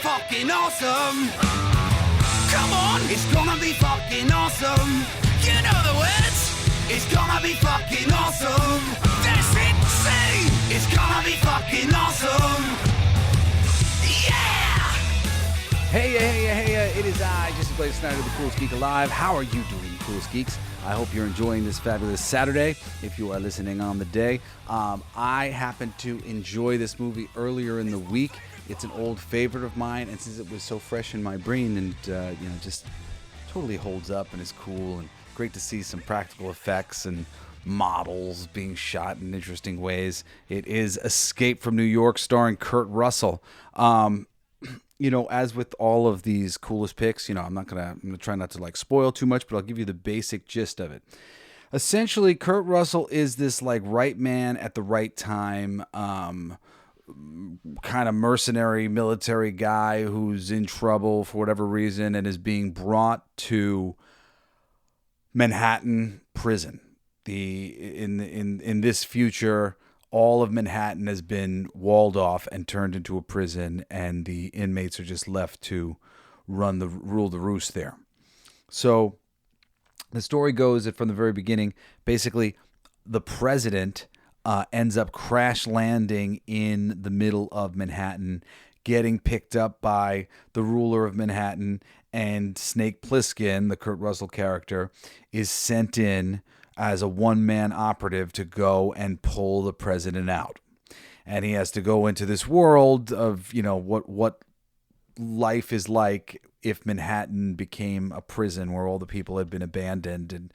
fucking awesome. Come on, it's gonna be fucking awesome. You know the words. It's gonna be fucking awesome. That's it, see. It's gonna be fucking awesome. Yeah! Hey, it is I, Jesse Blaze Snider, the Coolest Geek Alive. How are you doing, Coolest Geeks? I hope you're enjoying this fabulous Saturday, if you are listening on the day. I happened to enjoy this movie earlier in the week. It's an old favorite of mine, and since it was so fresh in my brain and, just totally holds up and is cool and great to see some practical effects and models being shot in interesting ways. It is Escape from New York, starring Kurt Russell. As with all of these coolest picks, I'm gonna try not to like spoil too much, but I'll give you the basic gist of it. Essentially, Kurt Russell is this like right man at the right time, kind of mercenary military guy who's in trouble for whatever reason and is being brought to Manhattan prison. In this future, all of Manhattan has been walled off and turned into a prison, and the inmates are just left to rule the roost there. So the story goes that from the very beginning, basically, the president ends up crash landing in the middle of Manhattan, getting picked up by the ruler of Manhattan, and Snake Plissken, the Kurt Russell character, is sent in as a one-man operative to go and pull the president out. And he has to go into this world of, what life is like if Manhattan became a prison where all the people had been abandoned, and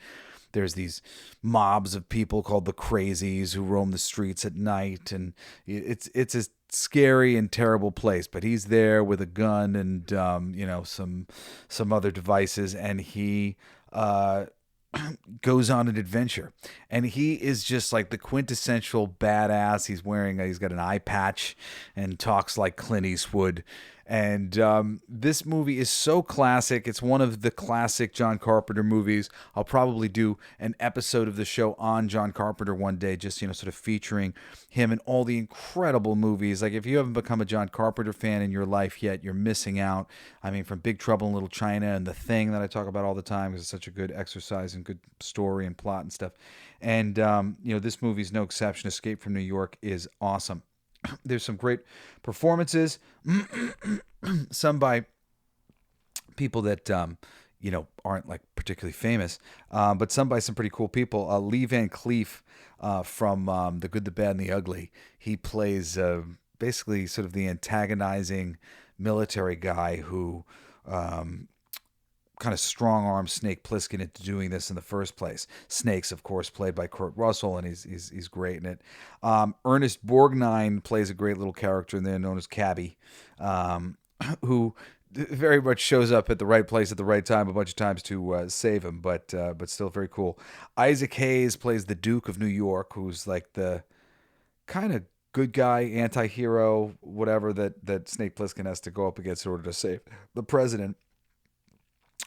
there's these mobs of people called the Crazies who roam the streets at night, and it's a scary and terrible place. But he's there with a gun and some other devices, and he goes on an adventure, and he is just like the quintessential badass. He's got an eye patch and talks like Clint Eastwood. And this movie is so classic. It's one of the classic John Carpenter movies. I'll probably do an episode of the show on John Carpenter one day, just, sort of featuring him and all the incredible movies. Like, if you haven't become a John Carpenter fan in your life yet, you're missing out. I mean, from Big Trouble in Little China and The Thing that I talk about all the time, because it's such a good exercise and good story and plot and stuff. And, this movie's no exception. Escape from New York is awesome. There's some great performances, some by people that, aren't like particularly famous, but some by some pretty cool people. Lee Van Cleef from The Good, the Bad, and the Ugly. He plays basically sort of the antagonizing military guy who kind of strong-arm Snake Plissken into doing this in the first place. Snake's, of course, played by Kurt Russell, and he's great in it. Ernest Borgnine plays a great little character in there known as Cabby, who very much shows up at the right place at the right time a bunch of times to save him, but still very cool. Isaac Hayes plays the Duke of New York, who's like the kind of good guy, anti-hero, whatever that Snake Plissken has to go up against in order to save the president.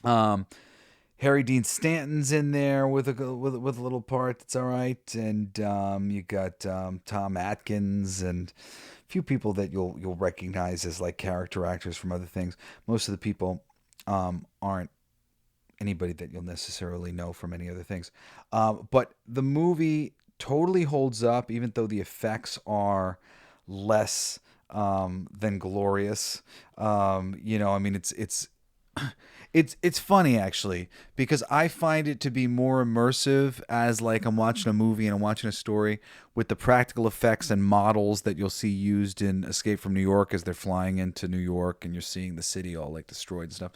Harry Dean Stanton's in there with a little part that's all right, and you got Tom Atkins and a few people that you'll recognize as like character actors from other things. Most of the people aren't anybody that you'll necessarily know from any other things, but the movie totally holds up, even though the effects are less than glorious. It's funny, actually, because I find it to be more immersive as like I'm watching a movie and I'm watching a story with the practical effects and models that you'll see used in Escape from New York as they're flying into New York and you're seeing the city all like destroyed and stuff.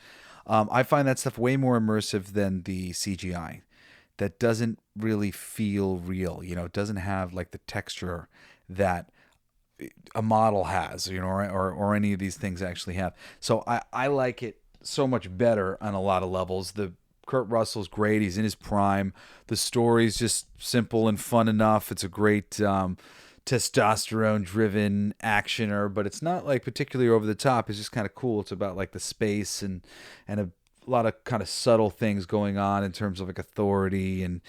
I find that stuff way more immersive than the CGI. That doesn't really feel real. It doesn't have like the texture that a model has, or any of these things actually have. So I like it so much better on a lot of levels. The Kurt Russell's great. He's in his prime. The story's just simple and fun enough. It's a great testosterone-driven actioner, but it's not like particularly over the top. It's just kind of cool. It's about like the space and a lot of kind of subtle things going on in terms of like authority and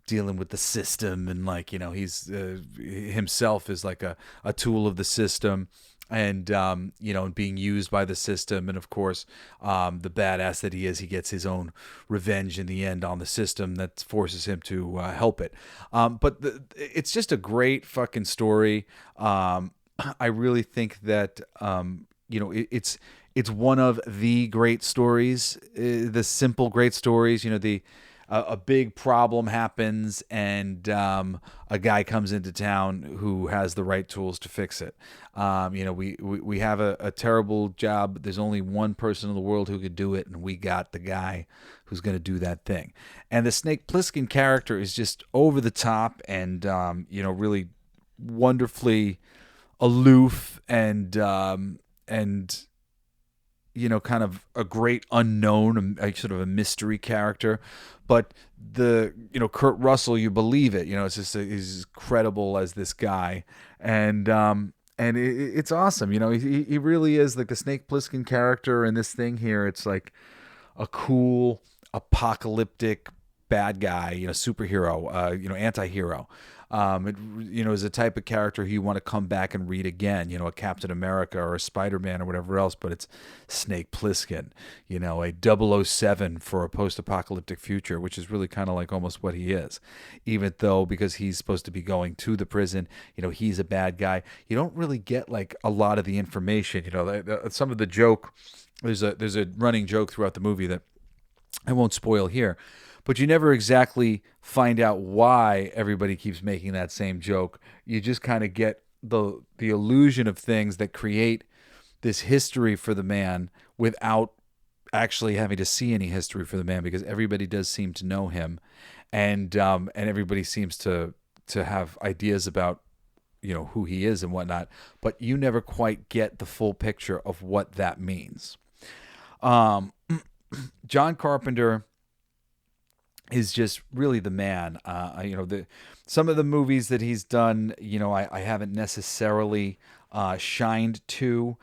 dealing with the system, and like, he's himself is like a tool of the system. and being used by the system, and of course, the badass that he is, he gets his own revenge in the end on the system that forces him to help it. But it's just a great fucking story. I really think that it's one of the great stories, the simple great stories. A big problem happens, and a guy comes into town who has the right tools to fix it. We have a terrible job. There's only one person in the world who could do it, and we got the guy who's going to do that thing. And the Snake Plissken character is just over the top, and really wonderfully aloof, and kind of a great unknown, sort of a mystery character. But Kurt Russell, you believe it. It's just he's credible as this guy, and it's awesome. He really is like the Snake Plissken character in this thing here. It's like a cool apocalyptic bad guy, superhero, anti-hero. It is a type of character you want to come back and read again, a Captain America or a Spider-Man or whatever else, but it's Snake Plissken, a 007 for a post-apocalyptic future, which is really kind of like almost what he is, even though because he's supposed to be going to the prison, he's a bad guy. You don't really get like a lot of the information, some of the joke, there's a running joke throughout the movie that I won't spoil here, but you never exactly find out why everybody keeps making that same joke. You just kind of get the illusion of things that create this history for the man without actually having to see any history for the man, because everybody does seem to know him, and everybody seems to have ideas about who he is and whatnot, but you never quite get the full picture of what that means. John Carpenter is just really the man. Some of the movies that he's done, I haven't necessarily shined to,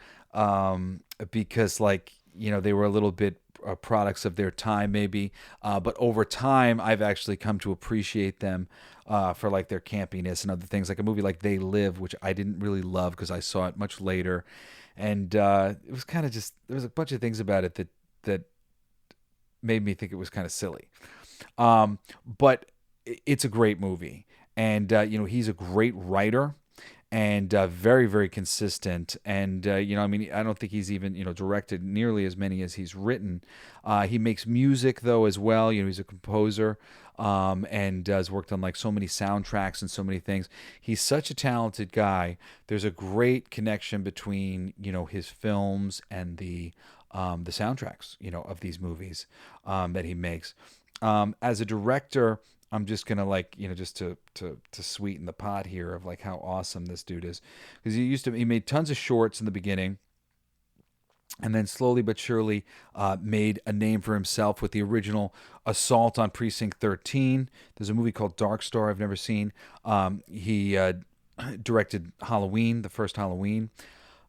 because they were a little bit products of their time maybe. But over time, I've actually come to appreciate them for like their campiness and other things, like a movie like They Live, which I didn't really love because I saw it much later. And it was kind of just, there was a bunch of things about it that made me think it was kind of silly. But it's a great movie, and he's a great writer, and very, very consistent. And I don't think he's even directed nearly as many as he's written. He makes music though as well. He's a composer, and has worked on like so many soundtracks and so many things. He's such a talented guy. There's a great connection between his films and the soundtracks of these movies that he makes. As a director, I'm just gonna just to sweeten the pot here of like how awesome this dude is, because he made tons of shorts in the beginning, and then slowly but surely made a name for himself with the original Assault on Precinct 13. There's a movie called Dark Star I've never seen. He directed Halloween, the first Halloween.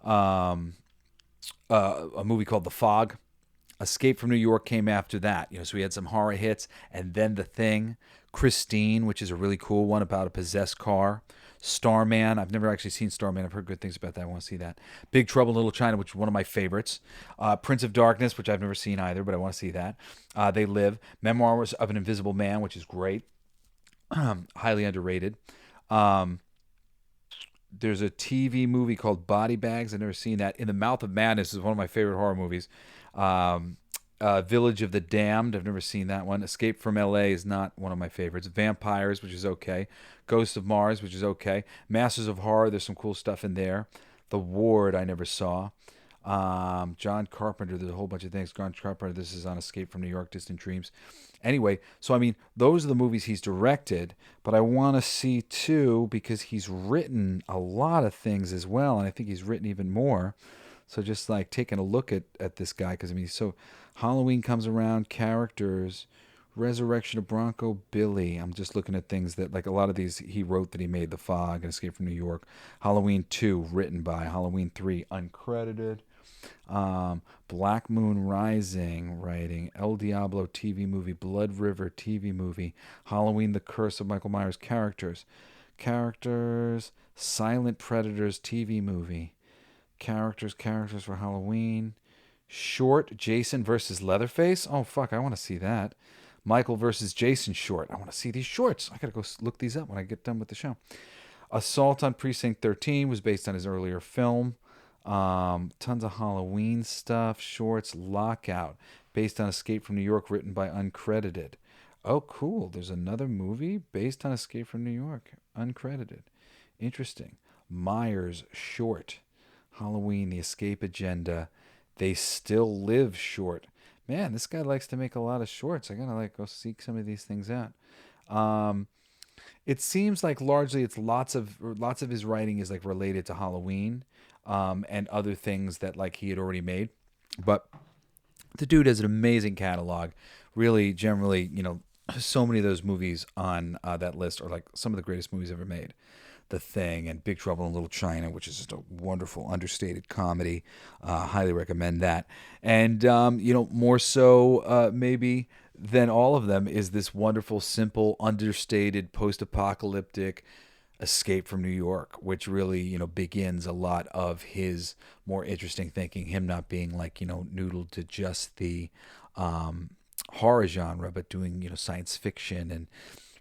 A movie called The Fog. Escape from New York came after that. So we had some horror hits, and then The Thing, Christine, which is a really cool one about a possessed car. Starman, I've never actually seen Starman. I've heard good things about that. I want to see that. Big Trouble in Little China, which is one of my favorites. Prince of Darkness, which I've never seen either, but I want to see that. They Live. Memoirs of an Invisible Man, which is great. Highly underrated. There's a TV movie called Body Bags. I've never seen that. In the Mouth of Madness is one of my favorite horror movies. Village of the Damned, I've never seen that one. Escape from LA is not one of my favorites. Vampires, which is okay. Ghosts of Mars, which is okay. Masters of Horror, there's some cool stuff in there. The Ward, I never saw. John Carpenter, there's a whole bunch of things. John Carpenter, this is on Escape from New York, Distant Dreams. Anyway, so those are the movies he's directed, but I want to see too, because he's written a lot of things as well, and I think he's written even more. So just like taking a look at this guy, because so Halloween comes around, characters, Resurrection of Bronco Billy. I'm just looking at things that like a lot of these he wrote that he made. The Fog and Escape from New York. Halloween 2 written by. Halloween 3 uncredited. Black Moon Rising writing. El Diablo TV movie. Blood River TV movie. Halloween the Curse of Michael Myers characters. Silent Predators TV movie. Characters for Halloween. Short, Jason versus Leatherface. Oh, fuck, I want to see that. Michael versus Jason short. I want to see these shorts. I got to go look these up when I get done with the show. Assault on Precinct 13 was based on his earlier film. Tons of Halloween stuff. Shorts. Lockout, based on Escape from New York, written by uncredited. Oh, cool. There's another movie based on Escape from New York, uncredited. Interesting. Myers short. Halloween, The Escape Agenda. They Still Live short. Man, this guy likes to make a lot of shorts. I gotta go seek some of these things out. It seems like largely it's lots of his writing is like related to Halloween, and other things that like he had already made. But the dude has an amazing catalog. Really, generally, so many of those movies on that list are like some of the greatest movies ever made. The Thing and Big Trouble in Little China, which is just a wonderful, understated comedy. Highly recommend that. And, more so maybe than all of them is this wonderful, simple, understated, post-apocalyptic Escape from New York, which really, begins a lot of his more interesting thinking, him not being like, noodled to just the horror genre, but doing, science fiction and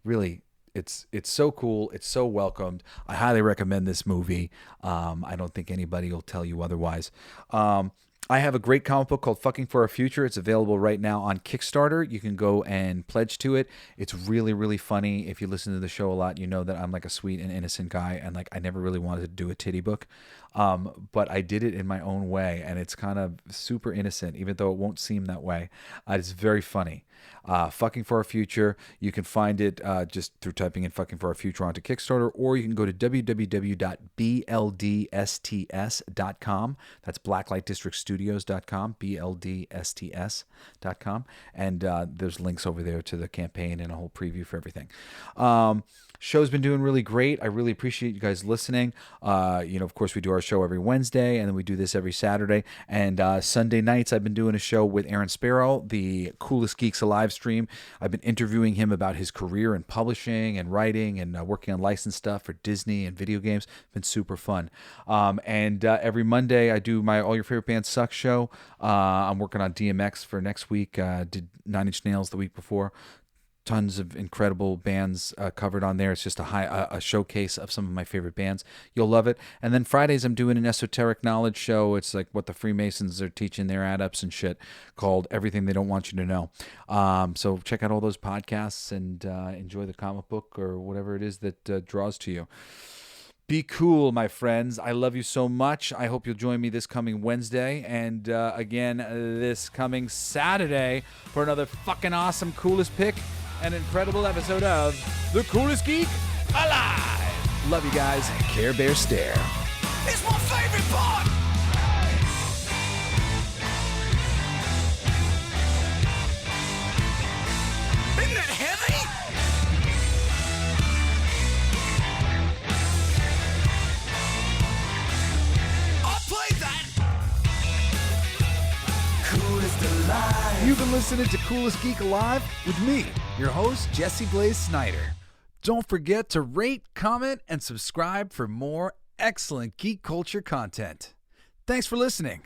really... It's so cool. It's so welcomed. I highly recommend this movie. I don't think anybody will tell you otherwise. I have a great comic book called Fucking for Our Future. It's available right now on Kickstarter. You can go and pledge to it. It's really, really funny. If you listen to the show a lot, you know that I'm like a sweet and innocent guy, and like I never really wanted to do a titty book. But I did it in my own way, and it's kind of super innocent, even though it won't seem that way. It's very funny. Fucking for Our Future. You can find it just through typing in Fucking for Our Future onto Kickstarter, or you can go to www.bldsts.com. That's blacklightdistrictstudios.com, bldsts.com. And there's links over there to the campaign and a whole preview for everything. Show's been doing really great. I really appreciate you guys listening. Of course, we do our show every Wednesday, and then we do this every Saturday. And Sunday nights, I've been doing a show with Aaron Sparrow, the Coolest Geeks Alive stream. I've been interviewing him about his career in publishing and writing and working on licensed stuff for Disney and video games. It's been super fun. And every Monday, I do my All Your Favorite Bands Suck show. I'm working on DMX for next week. Did Nine Inch Nails the week before. Tons of incredible bands covered on there. It's just a showcase of some of my favorite bands. You'll love it. And then Fridays, I'm doing an esoteric knowledge show. It's like what the Freemasons are teaching their adepts and shit, called Everything They Don't Want You to Know. So check out all those podcasts and enjoy the comic book or whatever it is that draws to you. Be cool, my friends. I love you so much. I hope you'll join me this coming Wednesday and again this coming Saturday for another fucking awesome Coolest Pick. An incredible episode of The Coolest Geek Alive. Love you guys. Care Bear Stare. It's my favorite part. Isn't that heavy? I'll play that. Coolest Alive. You've been listening to Coolest Geek Alive with me, your host, Jesse Blaze Snider. Don't forget to rate, comment, and subscribe for more excellent geek culture content. Thanks for listening.